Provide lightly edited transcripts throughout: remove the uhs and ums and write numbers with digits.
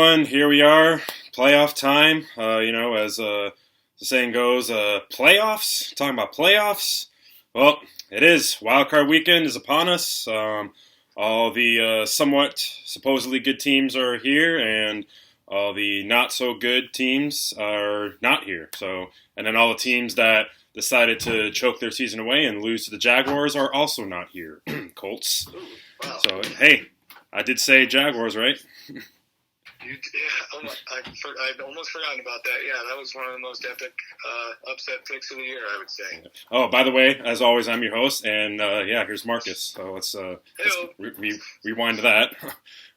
everyone. Here we are, playoff time. As the saying goes, playoffs. Talking about playoffs. Well, it is. Wild card weekend is upon us. All the somewhat supposedly good teams are here, and all the not so good teams are not here. And then all the teams that decided to choke their season away and lose to the Jaguars are also not here. Colts. Ooh, wow. So hey, I did say Jaguars, right? I'd almost forgotten about that. Yeah, that was one of the most epic upset picks of the year, I would say. Oh, by the way, as always, I'm your host, and here's Marcus. So let's rewind to that.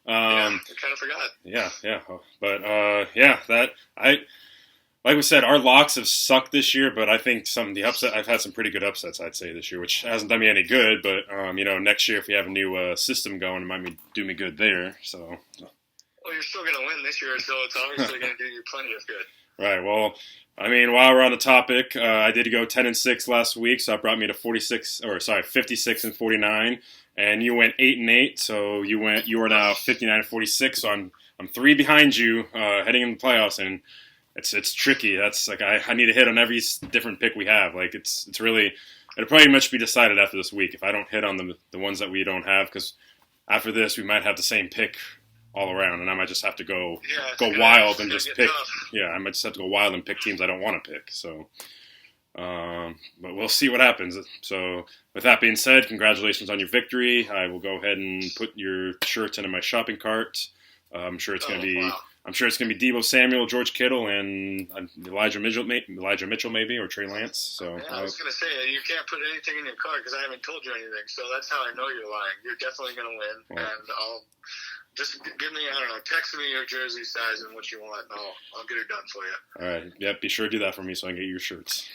I kind of forgot. Yeah. But like we said, our locks have sucked this year, but I think I've had some pretty good upsets, I'd say, this year, which hasn't done me any good. But next year, if we have a new system going, it might do me good there. So. Well, you're still going to win this year, so it's obviously going to do you plenty of good. Right. Well, while we're on the topic, I did go 10-6 last week, so that brought me to 56-49, and you went 8-8, so you are now 59-46. So I'm 3 behind you, heading into the playoffs, and it's tricky. That's like I need to hit on every different pick we have. Like it's really it'll probably much be decided after this week if I don't hit on the ones that we don't have, because after this we might have the same pick all around, and I might just have to go wild and just pick. Tough. Yeah, I might just have to go wild and pick teams I don't want to pick. So, but we'll see what happens. So, with that being said, congratulations on your victory. I will go ahead and put your shirts into my shopping cart. I'm sure it's going to be. Wow. I'm sure it's going to be Deebo Samuel, George Kittle, and Elijah Mitchell, maybe, or Trey Lance. So I was going to say, you can't put anything in your cart because I haven't told you anything. So that's how I know you're lying. You're definitely going to win, and I'll. Just give me, text me your jersey size and what you want, and I'll get it done for you. All right. Yep, be sure to do that for me so I can get your shirts.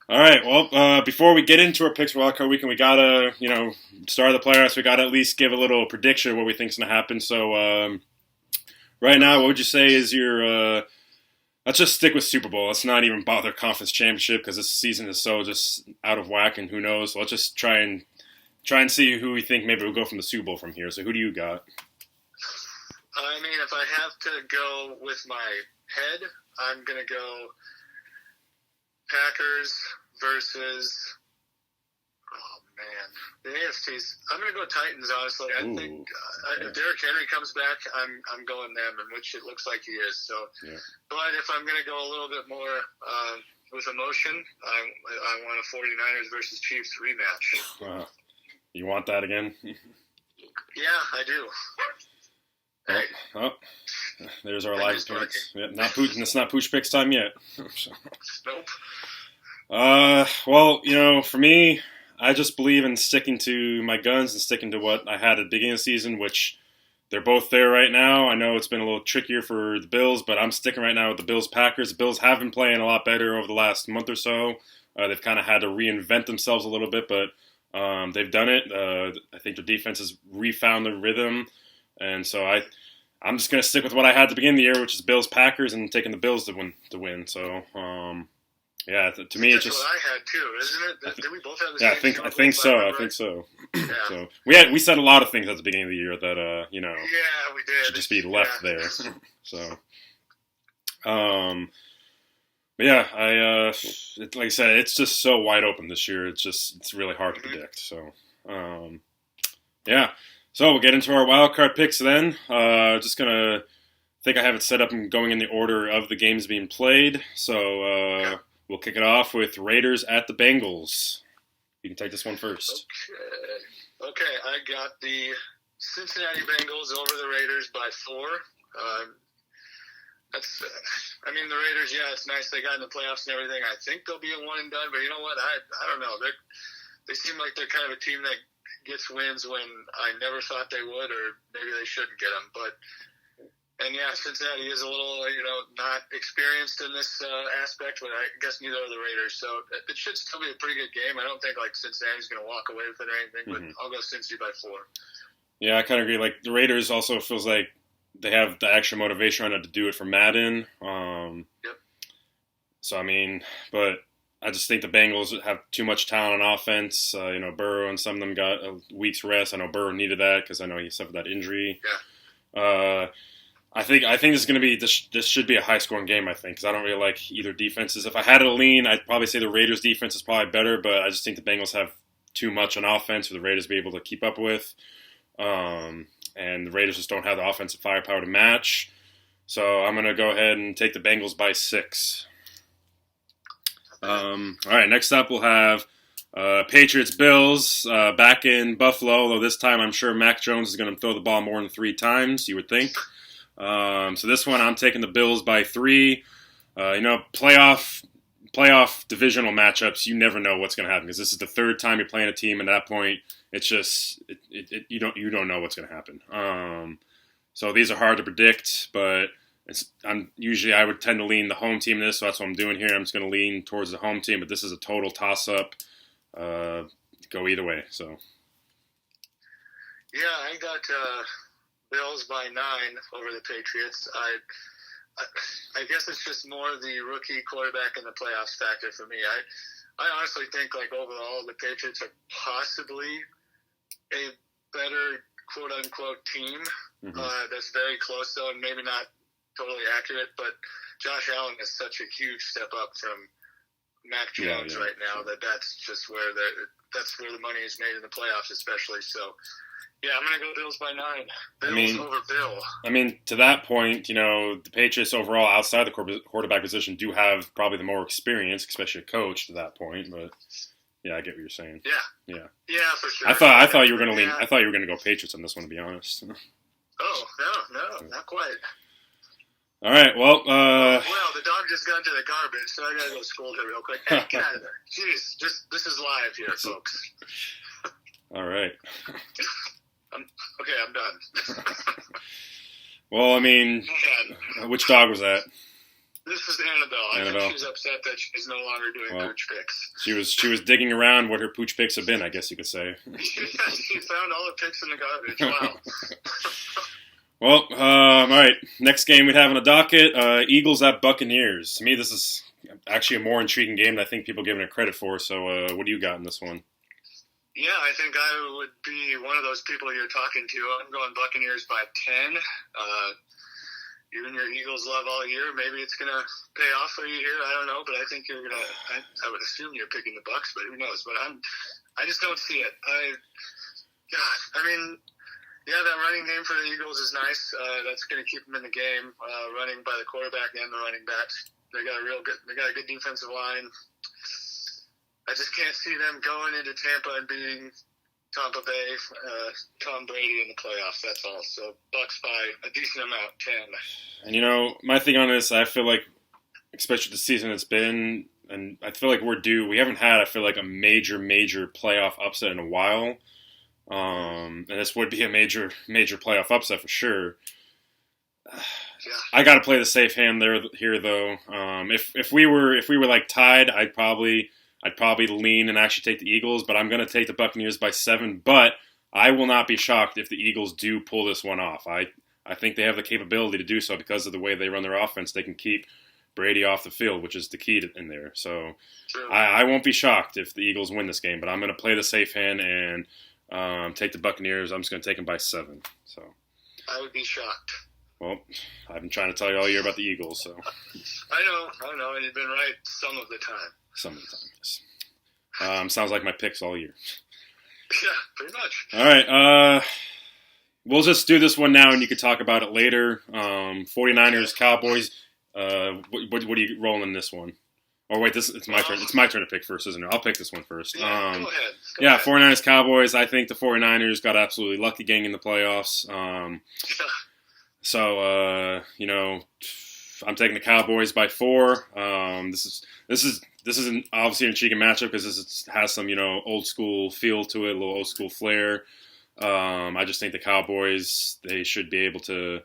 All right. Well, before we get into our picks for Wild Card Weekend, we got to, start of the playoffs, we got to at least give a little prediction of what we think is going to happen. So, right now, what would you say is your let's just stick with Super Bowl. Let's not even bother Conference Championship because this season is so just out of whack, and who knows. So let's just try and see who we think maybe will go from the Super Bowl from here. So who do you got? I mean, if I have to go with my head, I'm going to go Packers versus, the AFC's. I'm going to go Titans, honestly. I think if Derrick Henry comes back, I'm going them, and which it looks like he is. So, yeah. But if I'm going to go a little bit more with emotion, I want a 49ers versus Chiefs rematch. Wow. You want that again? Yeah, I do. Hey. Oh, there's our live picks. Yeah, it's not Pooch Picks time yet. Nope. Well, for me, I just believe in sticking to my guns and sticking to what I had at the beginning of the season, which they're both there right now. I know it's been a little trickier for the Bills, but I'm sticking right now with the Bills-Packers. The Bills have been playing a lot better over the last month or so. They've kind of had to reinvent themselves a little bit, but they've done it. I think their defense has refound their rhythm. And so I'm just going to stick with what I had at the beginning of the year, which is Bills-Packers, and taking the Bills to win. So, to me, it's just... That's what I had, too, isn't it? Did we both have the same? I think so. I think so. Yeah. So we said a lot of things at the beginning of the year that, Yeah, we did. should just be left there. So... But yeah, like I said, it's just so wide open this year. It's really hard to predict. So, So we'll get into our wild card picks then. Just gonna think I have it set up and going in the order of the games being played. So we'll kick it off with Raiders at the Bengals. You can take this one first. Okay, I got the Cincinnati Bengals over the Raiders by 4. The Raiders, it's nice they got in the playoffs and everything. I think they'll be a one and done, but you know what? I don't know. They seem like they're kind of a team that gets wins when I never thought they would, or maybe they shouldn't get them. Cincinnati is a little, not experienced in this aspect, but I guess neither are the Raiders. So it should still be a pretty good game. I don't think Cincinnati's going to walk away with it or anything, but I'll go Cincy by 4. Yeah, I kind of agree. Like the Raiders also feels like they have the extra motivation on it to do it for Madden. Yep. So, but I just think the Bengals have too much talent on offense. Burrow and some of them got a week's rest. I know Burrow needed that because I know he suffered that injury. I think this is going to be this should be a high scoring game. I think because I don't really like either defenses. If I had to lean, I'd probably say the Raiders defense is probably better, but I just think the Bengals have too much on offense for the Raiders to be able to keep up with, and the Raiders just don't have the offensive firepower to match. So I'm going to go ahead and take the Bengals by 6. All right, next up we'll have Patriots-Bills back in Buffalo, although this time I'm sure Mac Jones is going to throw the ball more than 3 times, you would think. So this one I'm taking the Bills by 3. Playoff divisional matchups, you never know what's going to happen because this is the 3rd time you're playing a team. At that point, it's just you don't know what's going to happen. So these are hard to predict, but I would tend to lean the home team in this, so that's what I'm doing here. I'm just going to lean towards the home team, but this is a total toss-up. Go either way. So yeah, I got Bills by 9 over the Patriots. I guess it's just more the rookie quarterback in the playoffs factor for me. I honestly think overall the Patriots are possibly a better quote unquote team. That's very close though, and maybe not totally accurate, but Josh Allen is such a huge step up from Mac Jones right now that's just where the money is made in the playoffs, especially. So yeah, I'm gonna go Bills by 9. Bills over Bill. I mean, to that point, the Patriots overall outside the quarterback position do have probably the more experience, especially a coach to that point. But yeah, I get what you're saying. Yeah, for sure. I thought you were gonna lean. I thought you were gonna go Patriots on this one, to be honest. Oh no, not quite. All right, well, the dog just got into the garbage, so I gotta go scold her real quick. Hey, get out of there! Jeez, this is live here, folks. All right. I'm done. Well, I mean, which dog was that? This is Annabelle. I think she's upset that she's no longer doing Pooch Picks. She was digging around what her Pooch Picks have been, I guess you could say. Yeah, she found all the picks in the garbage. Wow. Well, all right. Next game we'd have on the docket, Eagles at Buccaneers. To me, this is actually a more intriguing game than I think people are giving it credit for. So what do you got in this one? Yeah, I think I would be one of those people you're talking to. I'm going Buccaneers by 10. You and your Eagles love all year. Maybe it's going to pay off for you here. I don't know, but I think you're going to – I would assume you're picking the Bucs, but who knows. But I just don't see it. Yeah, that running game for the Eagles is nice. That's going to keep them in the game, running by the quarterback and the running backs. They got a good defensive line. I just can't see them going into Tampa and beating Tampa Bay, Tom Brady in the playoffs. That's all. So Bucs by a decent amount, 10. And my thing on this, I feel like, especially the season it's been, and I feel like we're due. We haven't had, I feel like, a major playoff upset in a while. And this would be a major playoff upset for sure. I got to play the safe hand here though. If we were like tied, I'd probably lean and actually take the Eagles, but I'm going to take the Buccaneers by 7. But I will not be shocked if the Eagles do pull this one off. I think they have the capability to do so because of the way they run their offense. They can keep Brady off the field, which is the key in there. So I won't be shocked if the Eagles win this game, but I'm going to play the safe hand and take the Buccaneers. I'm just going to take them by 7. So I would be shocked. Well, I've been trying to tell you all year about the Eagles, so. I know, and you've been right some of the time. Some of the time, yes. Sounds like my picks all year. Yeah, pretty much. All right, we'll just do this one now, and you can talk about it later. 49ers, Cowboys. What are you rolling in this one? Oh, wait, it's my turn. It's my turn to pick first, isn't it? I'll pick this one first. Yeah, go ahead. 49ers, Cowboys. I think the 49ers got absolutely lucky getting in the playoffs. So, I'm taking the Cowboys by 4. This is obviously an intriguing matchup because this has some, old school feel to it, a little old school flair. I just think the Cowboys, they should be able to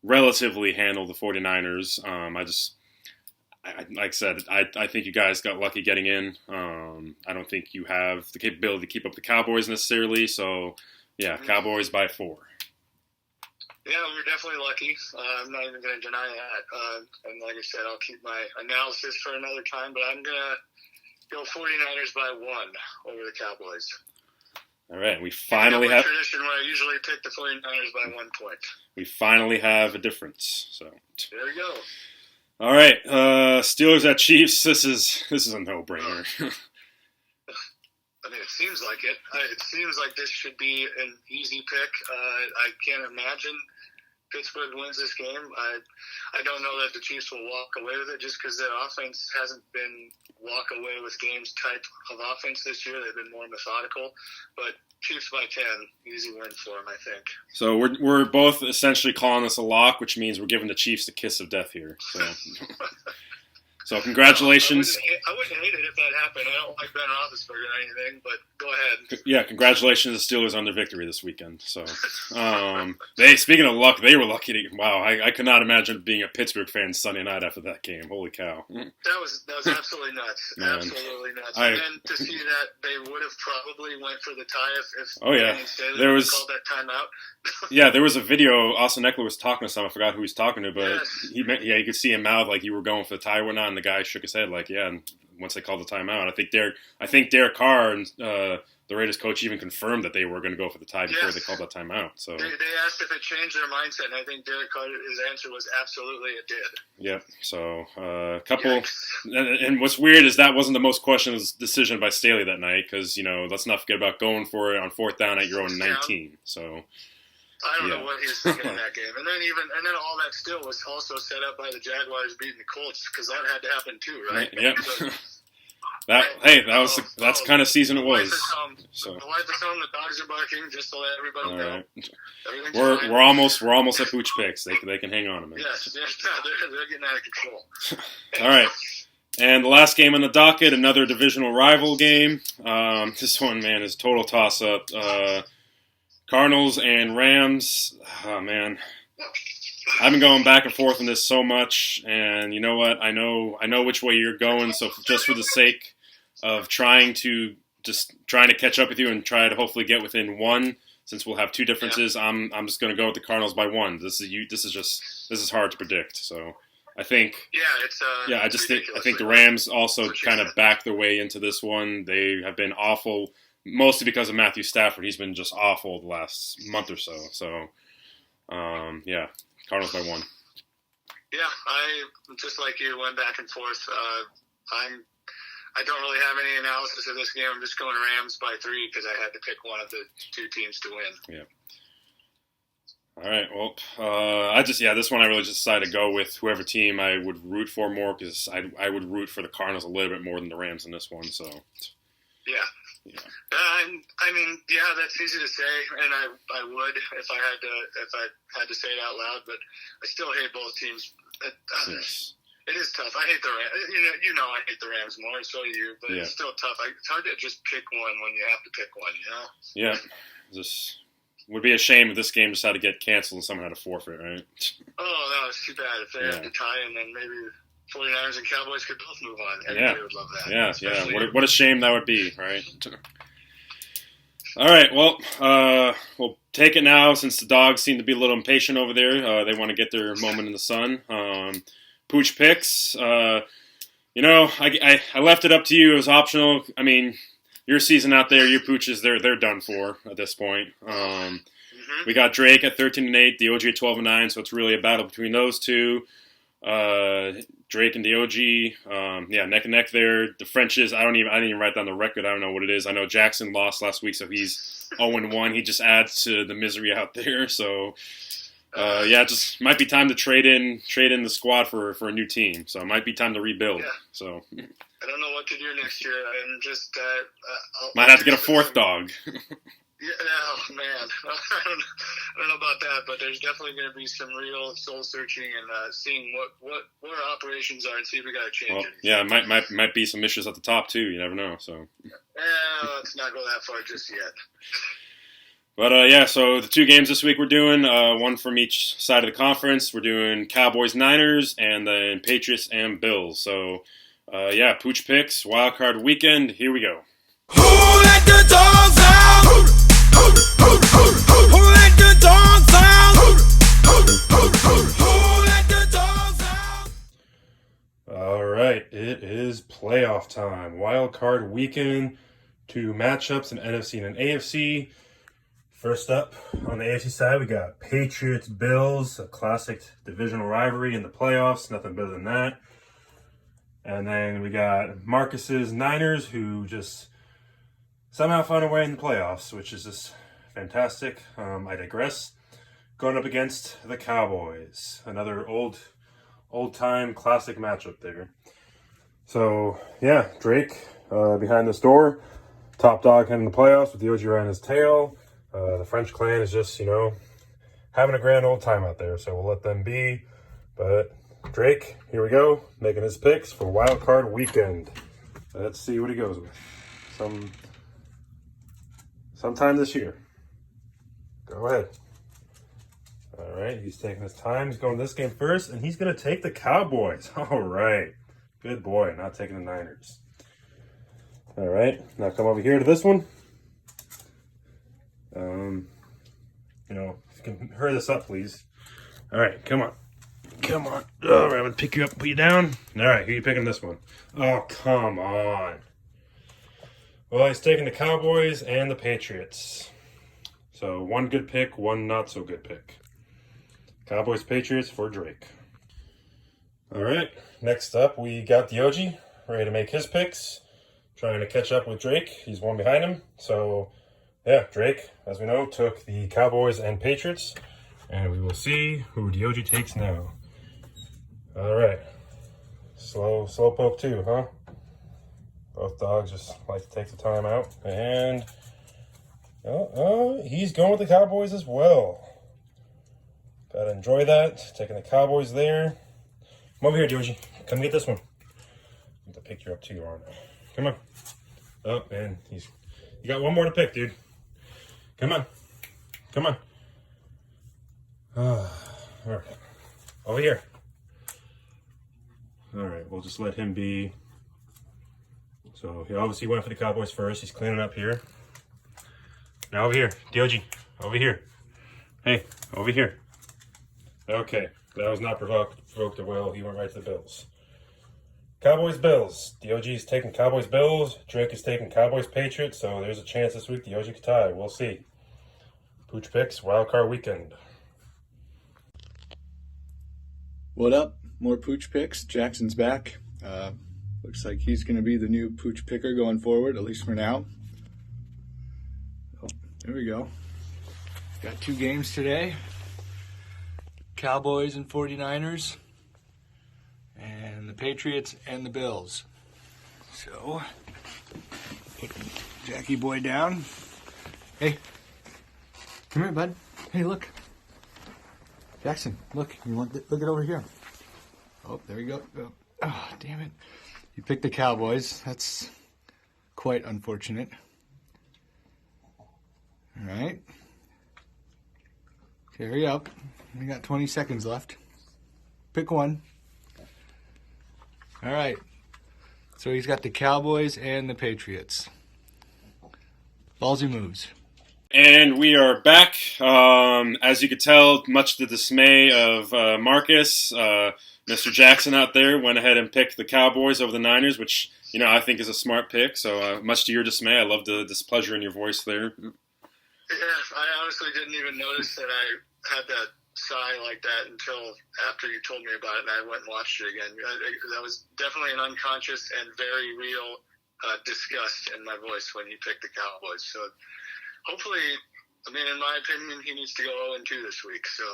relatively handle the 49ers. Like I said, I think you guys got lucky getting in. I don't think you have the capability to keep up the Cowboys necessarily. So, yeah, Cowboys by 4. Yeah, we're definitely lucky. I'm not even going to deny that. And like I said, I'll keep my analysis for another time, but I'm going to go 49ers by 1 over the Cowboys. All right, we finally have tradition where I usually pick the 49ers by 1 point. We finally have a difference. So there we go. All right, Steelers at Chiefs. This is a no-brainer. I mean, it seems like it. It seems like this should be an easy pick. I can't imagine Pittsburgh wins this game. I don't know that the Chiefs will walk away with it just because their offense hasn't been walk away with games type of offense this year. They've been more methodical. But Chiefs by 10, easy win for them, I think. So we're both essentially calling this a lock, which means we're giving the Chiefs the kiss of death here. So. So congratulations. I wouldn't hate it if that happened. I don't like Ben Roethlisberger or anything, but go ahead. Yeah, congratulations to the Steelers on their victory this weekend. So, speaking of luck, they were lucky to. Wow, I could not imagine being a Pittsburgh fan Sunday night after that game. Holy cow! That was absolutely nuts. Absolutely nuts. And then to see that they would have probably went for the tie if there was called that timeout. Yeah, there was a video. Austin Eckler was talking to someone. I forgot who he was talking to, but you could see him mouth like you were going for the tie or not. And the guy shook his head like, yeah. And once they called the timeout, I think Derek Carr and the Raiders coach even confirmed that they were going to go for the tie before they called that timeout. So they asked if it changed their mindset, and I think Derek Carr, his answer was absolutely it did. Yep. So and what's weird is that wasn't the most questionable decision by Staley that night because let's not forget about going for it on 4th down at your own 19. So. I don't know what he was thinking in that game, and then all that still was also set up by the Jaguars beating the Colts because that had to happen too, right? Yep. So, that's kind of season it was. The life is home. The dogs are barking. Just to let everybody know. Right. We're almost at Pooch Picks. They can hang on a minute. Yes, they're getting out of control. All right. And the last game on the docket, another divisional rival game. This one, man, is total toss-up. Cardinals and Rams, oh man, I've been going back and forth on this so much, and you know what? I know which way you're going. So just for the sake of trying to catch up with you and try to hopefully get within one, since we'll have two differences, I'm just going to go with the Cardinals by 1. This is hard to predict. So I think I think the Rams also kind of back their way into this one. They have been awful. Mostly because of Matthew Stafford. He's been just awful the last month or so. So, Cardinals by 1. Yeah, I, just like you, went back and forth. I don't really have any analysis of this game. I'm just going Rams by 3 because I had to pick one of the two teams to win. Yeah. All right, well, this one I really just decided to go with whoever team I would root for more because I would root for the Cardinals a little bit more than the Rams in this one. So, yeah. I mean, that's easy to say, and I would if I had to say it out loud. But I still hate both teams. It is tough. I hate the Rams. I hate the Rams more. So do you, but it's still tough. It's hard to just pick one when you have to pick one. Yeah. This would be a shame if this game just had to get canceled and someone had to forfeit, right? Oh no, it's too bad if they had to tie and then maybe 49ers and Cowboys could both move on. Everybody would love that. Yeah. What a shame that would be, right? All right, well, we'll take it now since the dogs seem to be a little impatient over there. They want to get their moment in the sun. Pooch Picks, I left it up to you. It was optional. I mean, your season out there, your Pooches, they're done for at this point. We got Drake at 13-8, the OG at 12-9, so it's really a battle between those two. Drake and the OG, neck and neck there. The Frenches, I didn't even write down the record. I don't know what it is. I know Jackson lost last week, so he's 0-1. He just adds to the misery out there. So, just might be time to trade in the squad for a new team. So it might be time to rebuild. Yeah. So I don't know what to do next year. I'm just might have to get a 4th dog. Yeah, oh man, I don't know about that, but there's definitely going to be some real soul searching and seeing what our operations are and see if we got to change it. Yeah, might be some issues at the top too. You never know. So let's not go that far just yet. But so the 2 games this week we're doing one from each side of the conference. We're doing Cowboys, Niners, and then Patriots and Bills. So Pooch Picks, Wild Card Weekend. Here we go. Who let the dogs out? Who let the dogs out? Who let the dogs out? All right, it is playoff time. Wild Card Weekend. two matchups in NFC and AFC. First up, on the AFC side, we got Patriots-Bills, a classic divisional rivalry in the playoffs. Nothing better than that. And then we got Marcus's Niners, who just somehow found a way in the playoffs, which is just fantastic. I digress. Going up against the Cowboys, another old-time classic matchup there. So, yeah, Drake behind this door, top dog heading the playoffs with the OG around his tail. The French clan is just, having a grand old time out there, so we'll let them be. But Drake, here we go, making his picks for Wild Card Weekend. Let's see what he goes with. Sometime this year. Go ahead. All right, he's taking his time. He's going this game first, and he's going to take the Cowboys. All right. Good boy, not taking the Niners. All right, now come over here to this one. If you can hurry this up, please. All right, come on. Come on. All right, I'm going to pick you up and put you down. All right, who are you picking this one? Oh, come on. Well, he's taking the Cowboys and the Patriots. So one good pick, one not so good pick. Cowboys, Patriots for Drake. All right, next up we got the OG, ready to make his picks. Trying to catch up with Drake. He's one behind him. So, yeah, Drake, as we know, took the Cowboys and Patriots. And we will see who the OG takes now. All right. Slow poke too, huh? Both dogs just like to take the time out. And he's going with the Cowboys as well. Gotta enjoy that. Taking the Cowboys there. Come over here, Doji. Come get this one. I'm gonna pick you up too, aren't I? Come on. Oh, man. You got one more to pick, dude. Come on. Come on. All right. Over here. All right. We'll just let him be. So he obviously went for the Cowboys first. He's cleaning up here. Now over here. DOG. Over here. Hey, over here. Okay. That was not provoked at will. He went right to the Bills. Cowboys, Bills. DOG is taking Cowboys, Bills. Drake is taking Cowboys, Patriots. So there's a chance this week DOG could tie. We'll see. Pooch Picks, Wild Card Weekend. What up? More Pooch Picks. Jackson's back. Looks like he's going to be the new Pooch Picker going forward, at least for now. Oh, there we go. Got two games today. Cowboys and 49ers. And the Patriots and the Bills. So, put Jackie boy down. Hey, come here, bud. Hey, look. Jackson, look. Look it over here. Oh, there you go. Oh, damn it. You picked the Cowboys. That's quite unfortunate. All right. Hurry up. We got 20 seconds left. Pick one. All right. So he's got the Cowboys and the Patriots. Ballsy moves. And we are back. As you could tell, much to the dismay of Marcus, Mr. Jackson out there went ahead and picked the Cowboys over the Niners, which, I think is a smart pick. So much to your dismay, I love the displeasure in your voice there. Yeah, I honestly didn't even notice that I had that sigh like that until after you told me about it, and I went and watched it again. That was definitely an unconscious and very real disgust in my voice when he picked the Cowboys. So hopefully, in my opinion, he needs to go 0-2 this week. So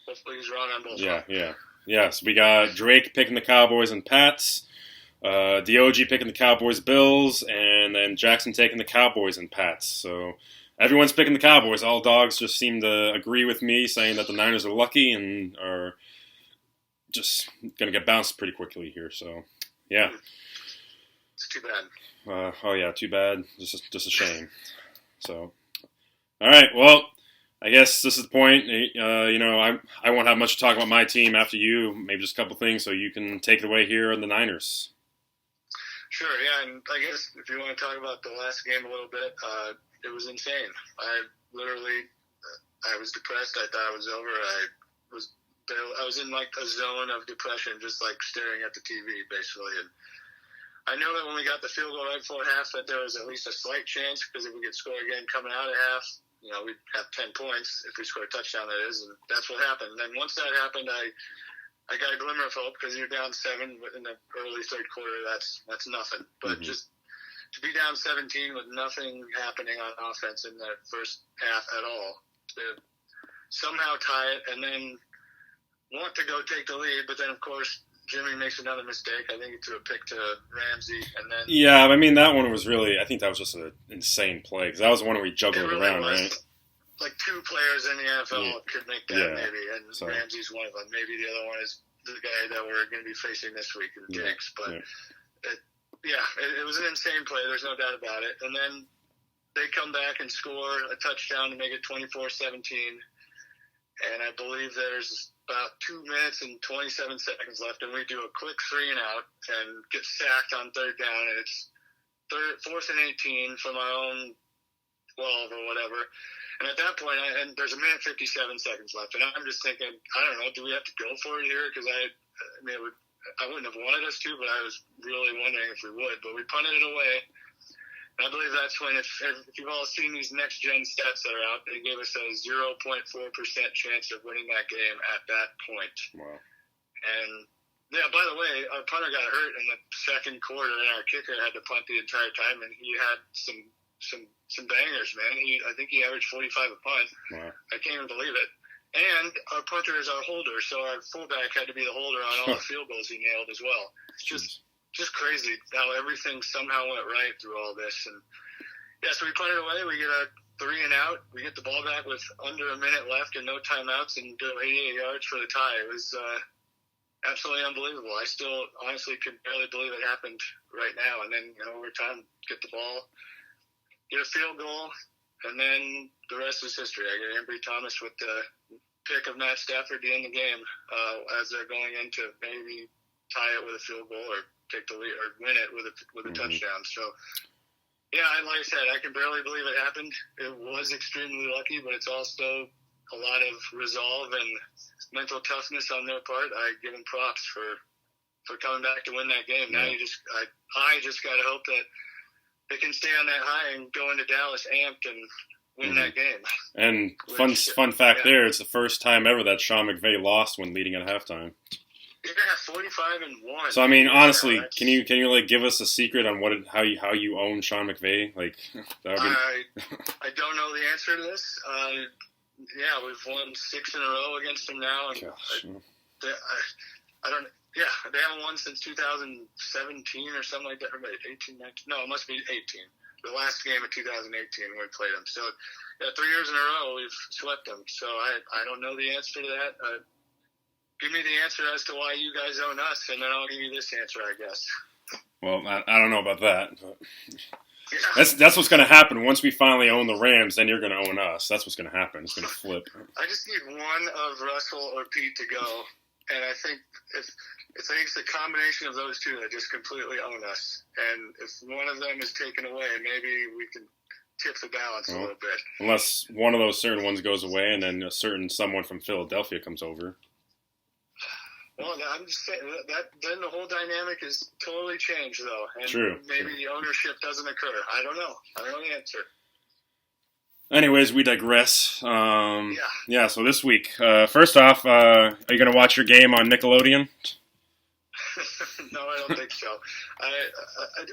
hopefully he's wrong on both. Yes, we got Drake picking the Cowboys and Pats, DOG picking the Cowboys, Bills, and then Jackson taking the Cowboys and Pats. So everyone's picking the Cowboys. All dogs just seem to agree with me, saying that the Niners are lucky and are just going to get bounced pretty quickly here. So, yeah. It's too bad. Too bad. Just a shame. So, all right. Well, I guess this is the point. I won't have much to talk about my team after you. Maybe just a couple things so you can take it away here on the Niners. Sure, yeah, and I guess if you want to talk about the last game a little bit, it was insane. I was depressed. I thought it was over. I was in like a zone of depression, just like staring at the TV, basically. And I know that when we got the field goal right before half, that there was at least a slight chance, because if we could score again coming out of half, we'd have 10 points if we score a touchdown, that is, and that's what happened. And then once that happened, I got a glimmer of hope, because you're down 7 in the early third quarter. That's nothing. But just to be down 17 with nothing happening on offense in the first half at all, to somehow tie it and then want to go take the lead, but then of course Jimmy makes another mistake. I think he threw a pick to Ramsey, and then I mean, that one was really, I think that was just an insane play, because that was the one where we juggled really around, was. right? Like 2 players in the NFL could make that, maybe, and so Ramsey's one of them. Maybe the other one is the guy that we're going to be facing this week in Diggs. But it was an insane play. There's no doubt about it. And then they come back and score a touchdown to make it 24-17. And I believe there's about 2 minutes and 27 seconds left, and we do a quick 3 and out and get sacked on third down, and it's 4th and 18 from our own 12 or whatever. And at that point, and there's a minute 57 seconds left, and I'm just thinking, I don't know, do we have to go for it here? Because I wouldn't have wanted us to, but I was really wondering if we would. But we punted it away. And I believe that's when, if you've all seen these next-gen stats that are out, they gave us a 0.4% chance of winning that game at that point. Wow. And, by the way, our punter got hurt in the second quarter, and our kicker had to punt the entire time, and he had some bangers, man. I think he averaged 45 a punt. Wow. I can't even believe it. And our punter is our holder, so our fullback had to be the holder on all the field goals he nailed as well. It's just crazy how everything somehow went right through all this. And so we punted away. We get a 3 and out. We get the ball back with under a minute left and no timeouts, and go 88 yards for the tie. It was absolutely unbelievable. I still honestly could barely believe it happened right now. And then overtime, get the ball, get a field goal, and then the rest is history. I get Ambry Thomas with the pick of Matt Stafford to end the game as they're going in to maybe tie it with a field goal or take the lead or win it with a touchdown. So, like I said, I can barely believe it happened. It was extremely lucky, but it's also a lot of resolve and mental toughness on their part. I give them props for coming back to win that game. Now I just got to hope that they can stay on that high and go into Dallas amped and win that game. And fun fact there, it's the first time ever that Sean McVay lost when leading at halftime. Yeah, 45-1. So I mean, honestly, can you like give us a secret on how you own Sean McVay? Like, that would be... I don't know the answer to this. We've won 6 in a row against him now, and I don't. Yeah, they haven't won since 2017 or something like that. Or 18, 19. No, it must be 18. The last game of 2018 when we played them. So, 3 years in a row we've swept them. So I don't know the answer to that. Give me the answer as to why you guys own us, and then I'll give you this answer, I guess. Well, I don't know about that. But that's what's going to happen. Once we finally own the Rams, then you're going to own us. That's what's going to happen. It's going to flip. I just need one of Russell or Pete to go, and I think it's the combination of those two that just completely own us. And if one of them is taken away, maybe we can tip the balance a little bit. Unless one of those certain ones goes away, and then a certain someone from Philadelphia comes over. Well, I'm just saying that then the whole dynamic is totally changed, though. And True. Maybe the ownership doesn't occur. I don't know. I don't know the answer. Anyways, we digress. So this week, first off, are you going to watch your game on Nickelodeon? No, I don't think so.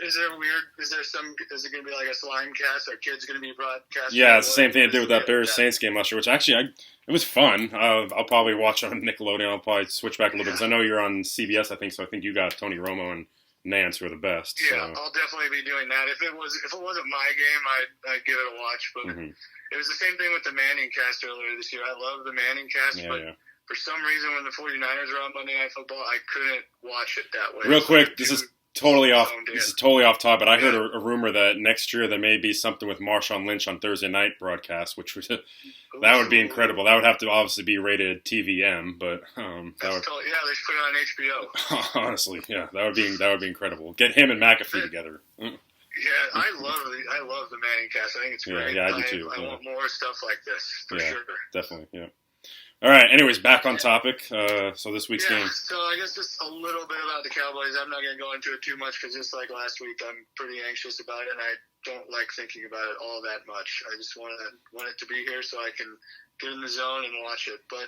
Is it going to be like a slime cast? Are kids going to be broadcast? Yeah, it's the same thing I did with that Bears Saints game last year, which actually it was fun. I'll probably watch it on Nickelodeon. I'll probably switch back a little bit because I know you're on CBS, I think, so I think you got Tony Romo and Nance who are the best. Yeah, so. I'll definitely be doing that. If it wasn't my game, I'd give it a watch. But it was the same thing with the Manning cast earlier this year. I love the Manning cast, but for some reason when the 49ers were on Monday Night Football, I couldn't watch it that way. Real quick, this is totally off topic, but I heard a rumor that next year there may be something with Marshawn Lynch on Thursday night broadcast, which would that would be incredible. That would have to obviously be rated TVM, but they should put it on HBO. Honestly, that would be incredible. Get him and McAfee together. Yeah, I love the Manning cast. I think it's great. Yeah, I do too. I want more stuff like this for sure. Definitely. Yeah. All right. Anyways, back on topic. So this week's game. So I guess just a little bit about the Cowboys. I'm not going to go into it too much because just like last week, I'm pretty anxious about it, and I don't like thinking about it all that much. I just want it to be here so I can get in the zone and watch it. But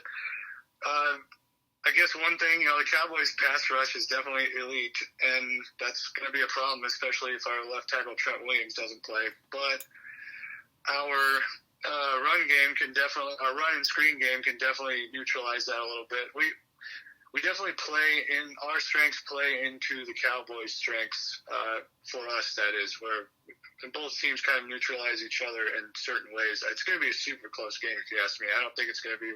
I guess one thing, the Cowboys' pass rush is definitely elite, and that's going to be a problem, especially if our left tackle Trent Williams doesn't play. But our our run and screen game can definitely neutralize that a little bit. We definitely our strengths play into the Cowboys' strengths for us. That is where both teams kind of neutralize each other in certain ways. It's going to be a super close game if you ask me. I don't think it's going to be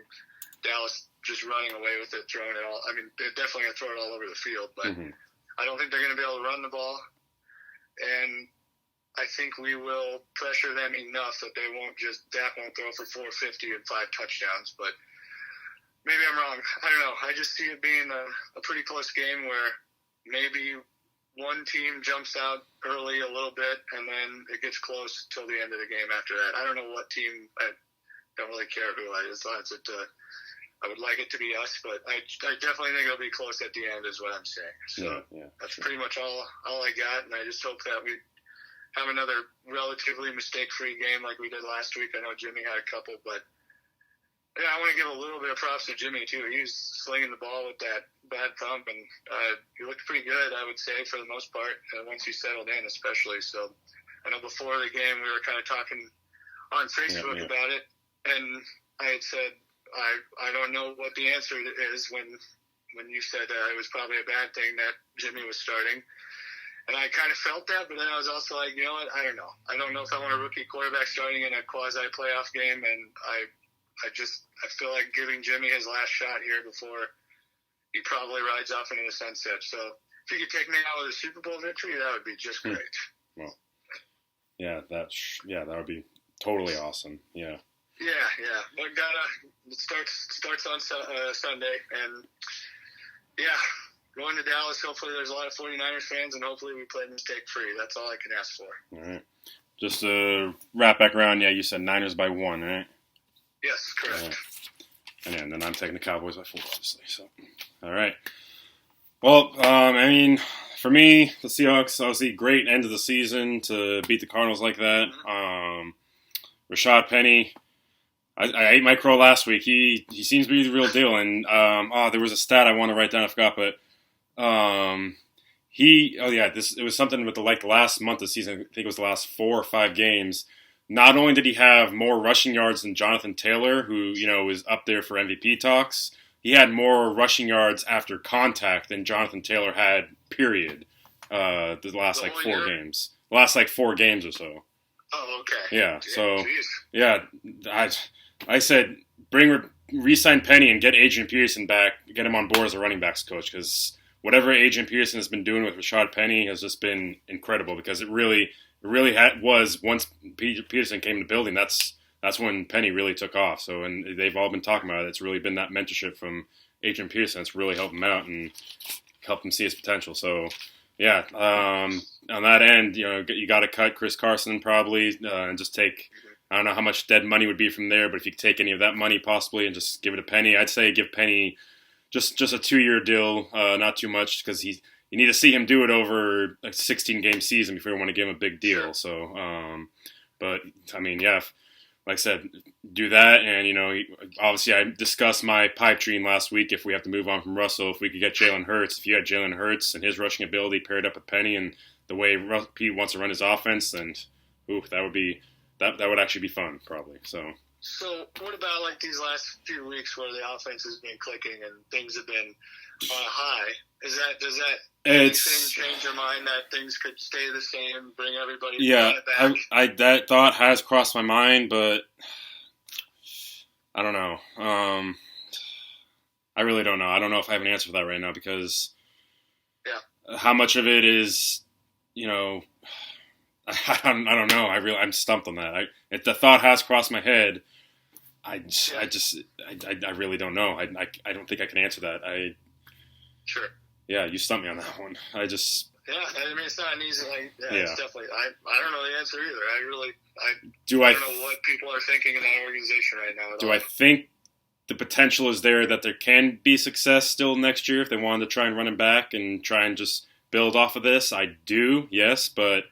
Dallas just running away with it, throwing it all. I mean, they're definitely going to throw it all over the field, but I don't think they're going to be able to run the ball. And I think we will pressure them enough that Dak won't throw for 450 and 5 touchdowns. But maybe I'm wrong. I don't know. I just see it being a pretty close game where maybe one team jumps out early a little bit and then it gets close till the end of the game after that. I don't know what team. I don't really care who I would like it to be us, but I definitely think it'll be close at the end is what I'm saying. So that's pretty much all I got, and I just hope that we have another relatively mistake-free game like we did last week. I know Jimmy had a couple, but yeah, I want to give a little bit of props to Jimmy, too. He was slinging the ball with that bad thump, and he looked pretty good, I would say, for the most part, once he settled in especially. So I know before the game we were kind of talking on Facebook about it, and I had said I don't know what the answer is when you said it was probably a bad thing that Jimmy was starting. And I kind of felt that, but then I was also like, you know what? I don't know. I don't know if I want a rookie quarterback starting in a quasi-playoff game, and I feel like giving Jimmy his last shot here before he probably rides off into the sunset. So if he could take me out with a Super Bowl victory, that would be just great. Well, that would be totally awesome. Yeah. Yeah. But it starts on Sunday, and going to Dallas, hopefully there's a lot of 49ers fans, and hopefully we play mistake-free. That's all I can ask for. All right. Just to wrap back around, you said Niners by 1, right? Yes, correct. Right. And then I'm taking the Cowboys by 4, obviously. So, all right. Well, for me, the Seahawks, obviously, great end of the season to beat the Cardinals like that. Rashad Penny, I ate my crow last week. He seems to be the real deal. And there was a stat I want to write down. I forgot, but it was something with the last month of the season. I think it was the last 4 or 5 games. Not only did he have more rushing yards than Jonathan Taylor, who was up there for MVP talks, he had more rushing yards after contact than Jonathan Taylor had. Period. The last 4 games. The last 4 games or so. Oh, okay. Yeah. So geez. I said re-sign Penny and get Adrian Peterson back, get him on board as a running backs coach, because whatever Adrian Peterson has been doing with Rashad Penny has just been incredible, because it really was once Peterson came to the building, that's when Penny really took off. So, and they've all been talking about it. It's really been that mentorship from Adrian Peterson that's really helped him out and helped him see his potential. So, yeah, on that end, you got to cut Chris Carson probably and just take. I don't know how much dead money would be from there, but if you could take any of that money possibly and just give it to Penny, I'd say give Penny just a 2-year deal, not too much, because you need to see him do it over a 16-game season before you want to give him a big deal. So, but I mean, like I said, do that, and obviously I discussed my pipe dream last week. If we have to move on from Russell, if we could get Jalen Hurts, if you had Jalen Hurts and his rushing ability paired up with Penny and the way Pete wants to run his offense, then that would actually be fun, probably. So what about these last few weeks where the offense has been clicking and things have been on a high? Does that change your mind that things could stay the same, bring everybody back? That thought has crossed my mind, but I don't know. I really don't know. I don't know if I have an answer for that right now, because how much of it is, I don't know. I'm stumped on that. If the thought has crossed my head, I really don't know. I don't think I can answer that. Sure. Yeah, you stumped me on that one. Yeah, I mean, it's not an easy. It's definitely. I don't know the answer either. I don't know what people are thinking in that organization right now. Do I think the potential is there that there can be success still next year if they wanted to try and run him back and try and just build off of this. I do, yes, but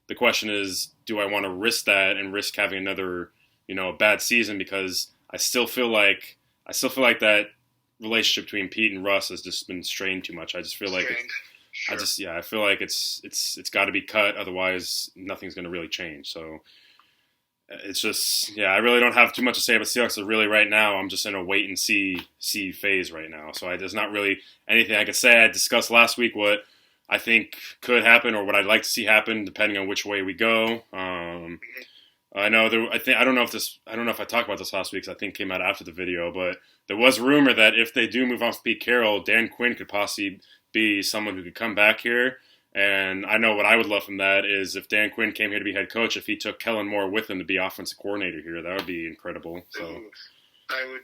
the question is, do I want to risk that and risk having another, bad season? Because I still feel like that relationship between Pete and Russ has just been strained too much. I just feel like Sure. I feel like it's got to be cut, otherwise nothing's going to really change. So it's just, I really don't have too much to say about Seahawks. So really, right now, I'm just in a wait and see phase right now. So there's not really anything I could say. I discussed last week what I think could happen or what I'd like to see happen, depending on which way we go. I know I don't know if I talked about this last week, because I think it came out after the video, but there was rumor that if they do move on from Pete Carroll, Dan Quinn could possibly be someone who could come back here. And I know what I would love from that is if Dan Quinn came here to be head coach, if he took Kellen Moore with him to be offensive coordinator here, that would be incredible. So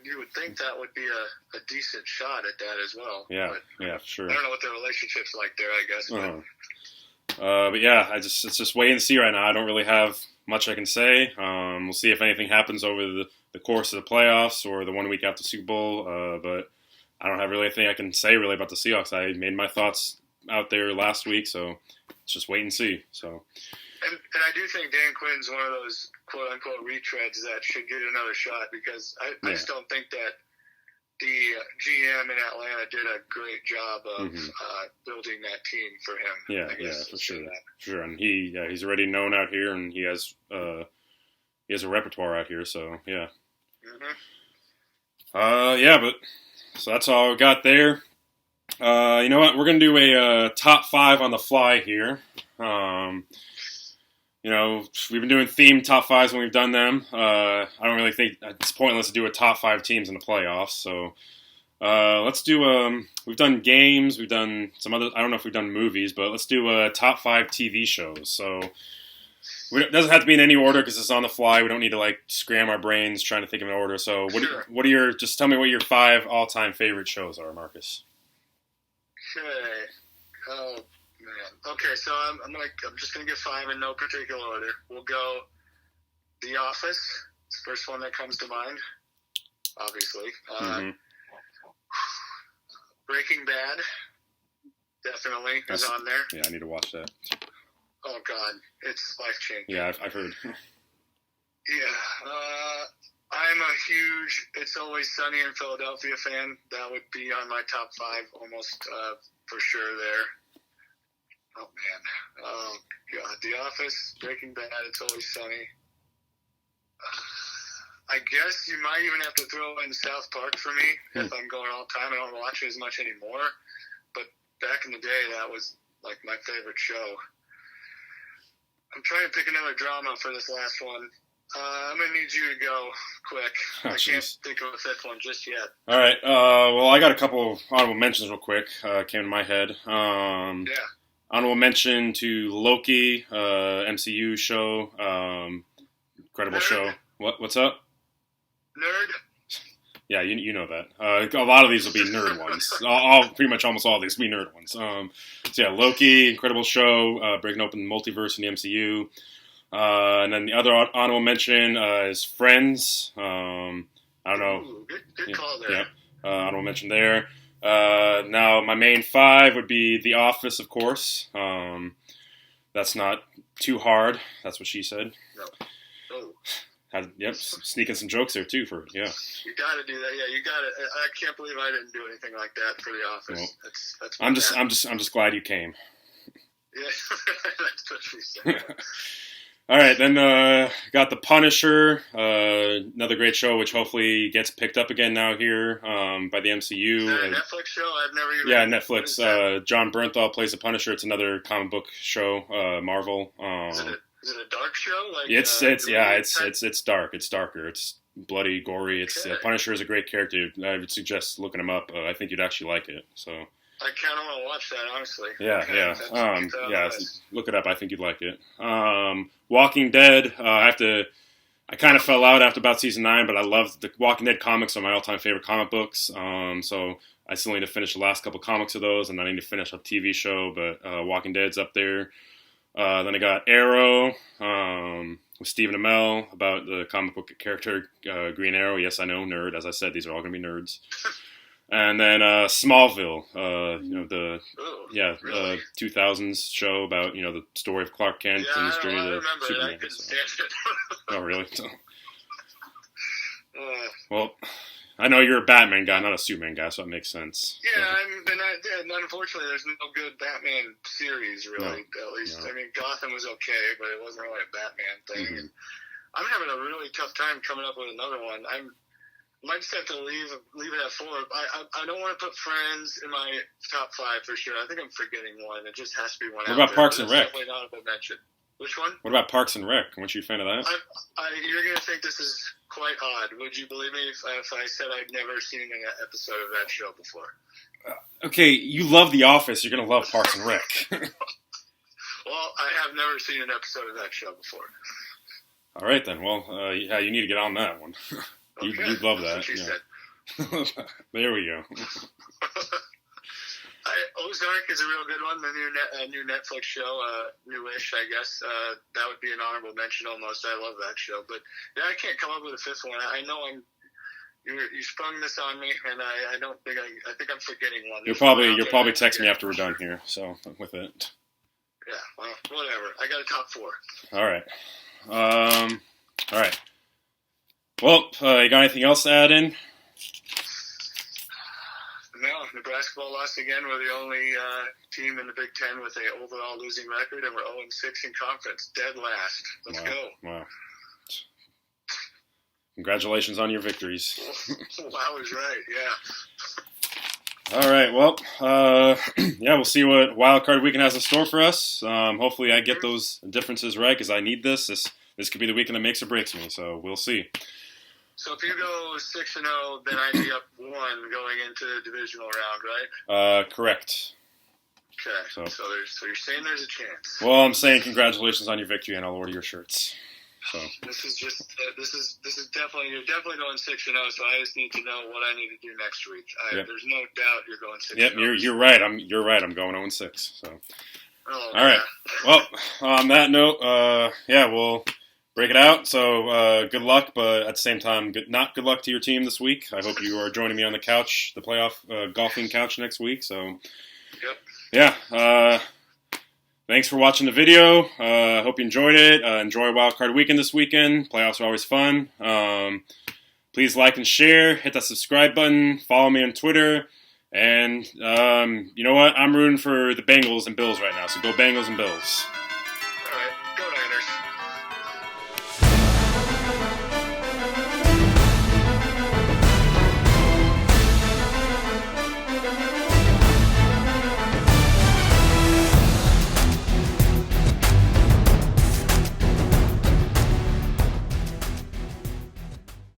you would think that would be a decent shot at that as well. Yeah, but for sure. I don't know what their relationship's like there, I guess. But yeah, it's just wait and see right now. I don't really have much I can say. We'll see if anything happens over the course of the playoffs or the 1 week after Super Bowl. But I don't have really anything I can say really about the Seahawks. I made my thoughts out there last week, so it's just wait and see. So, and I do think Dan Quinn's one of those quote unquote retreads that should get another shot, because I just don't think that the GM in Atlanta did a great job of building that team for him. Yeah, for sure. And he's already known out here, and he has a repertoire out here. So yeah. But so that's all we got there. You know what? We're going to do a top 5 on the fly here. We've been doing themed top 5s when we've done them. I don't really think it's pointless to do a top 5 teams in the playoffs. So let's do, we've done games, we've done some other, I don't know if we've done movies, but let's do a top 5 TV shows. So it doesn't have to be in any order because it's on the fly. We don't need to scram our brains trying to think of an order. So just tell me what your 5 all-time favorite shows are, Marcus. Okay. Oh man. Okay, so I'm just gonna give 5 in no particular order. We'll go The Office. It's the first one that comes to mind, obviously. Breaking Bad, definitely is on there. Yeah, I need to watch that. Oh God, it's life changing. Yeah, I've heard. Yeah. I'm a huge It's Always Sunny in Philadelphia fan. That would be on my top 5 almost for sure there. Oh, man. Oh, God. The Office, Breaking Bad, It's Always Sunny. I guess you might even have to throw in South Park for me if I'm going all time. I don't watch it as much anymore. But back in the day, that was my favorite show. I'm trying to pick another drama for this last one. I'm going to need you to go quick. I can't think of a 5th one just yet. All right. Well, I got a couple honorable mentions real quick. Came to my head. Honorable mention to Loki, MCU show. Incredible show. What's up? Nerd. Yeah, you know that. A lot of these will be nerd ones. Pretty much almost all of these will be nerd ones. So yeah, Loki, incredible show. Breaking open the multiverse in the MCU. And then the other honorable mention is Friends. I don't know. Ooh, good call there. Yeah, honorable mention there. Now, my main 5 would be The Office, of course. That's not too hard. That's what she said. No. Oh. Sneaking some jokes there, too. You got to do that. Yeah, you got to. I can't believe I didn't do anything like that for The Office. Well, that's I'm just glad you came. Yeah, that's what she said. All right, then got The Punisher, another great show, which hopefully gets picked up again now here by the MCU. Is that a Netflix show? I've never even. Yeah, Netflix. John Bernthal plays the Punisher. It's another comic book show, Marvel. Is it a dark show? It's dark. It's darker. It's bloody, gory. It's Punisher is a great character. I would suggest looking him up. I think you'd actually like it. So. I kind of want to watch that, honestly. Yeah. Look it up. I think you'd like it. Walking Dead. I kind of fell out after about season 9, but I love the Walking Dead comics. Are my all-time favorite comic books. So I still need to finish the last couple comics of those, and I need to finish a TV show. But Walking Dead's up there. Then I got Arrow with Stephen Amell about the comic book character Green Arrow. Yes, I know, nerd. As I said, these are all going to be nerds. And then Smallville, the really? 2000s show about the story of Clark Kent and his journey to remember Superman. it. I couldn't stand it. Oh, really? Well, I know you're a Batman guy, not a Superman guy, so it makes sense. Yeah, and unfortunately, there's no good Batman series, really, at least. No. I mean, Gotham was okay, but it wasn't really a Batman thing. Mm-hmm. And I'm having a really tough time coming up with another one. I might just have to leave it at 4. I don't want to put Friends in my top 5 for sure. I think I'm forgetting one. It just has to be one. What about Parks and Rec? Definitely not a mention. Which one? What about Parks and Rec? Weren't you a fan of that? You're going to think this is quite odd. Would you believe me if I said I'd never seen an episode of that show before? Okay, you love The Office. You're going to love Parks and Rec. Well, I have never seen an episode of that show before. All right, then. Well, yeah, you need to get on that one. You'd love that. That's what she said. There we go. Ozark is a real good one. The new Netflix show, newish, I guess. That would be an honorable mention almost. I love that show, but yeah, I can't come up with a 5th one. I know you sprung this on me, and I don't think I think I'm forgetting one. You'll probably text me after we're done here. So with it. Yeah, well, whatever. I got a top 4. All right. All right. Well, you got anything else to add in? No, Nebraska lost again. We're the only team in the Big Ten with an overall losing record, and we're 0-6 in conference, dead last. Let's go. Wow. Congratulations on your victories. I was right, yeah. All right, well, yeah, we'll see what Wild Card Weekend has in store for us. Hopefully I get those differences right because I need this. This could be the weekend that makes or breaks me, so we'll see. So if you go 6-0, then I'd be up 1 going into the divisional round, right? Correct. Okay. So you're saying there's a chance. Well, I'm saying congratulations on your victory, and I'll order your shirts. So this is definitely you're definitely going 6-0. So I just need to know what I need to do next week. Yep. There's no doubt you're going 6-0. Yep, you're right. I'm going 0-6. So all right. Well, on that note, yeah, we'll break it out. So good luck, but at the same time, not good luck to your team this week. I hope you are joining me on the couch, the playoff golfing couch next week. So, yep. Yeah. Thanks for watching the video. Hope you enjoyed it. Enjoy Wild Card Weekend this weekend. Playoffs are always fun. Please like and share. Hit that subscribe button. Follow me on Twitter. And you know what? I'm rooting for the Bengals and Bills right now. So go Bengals and Bills.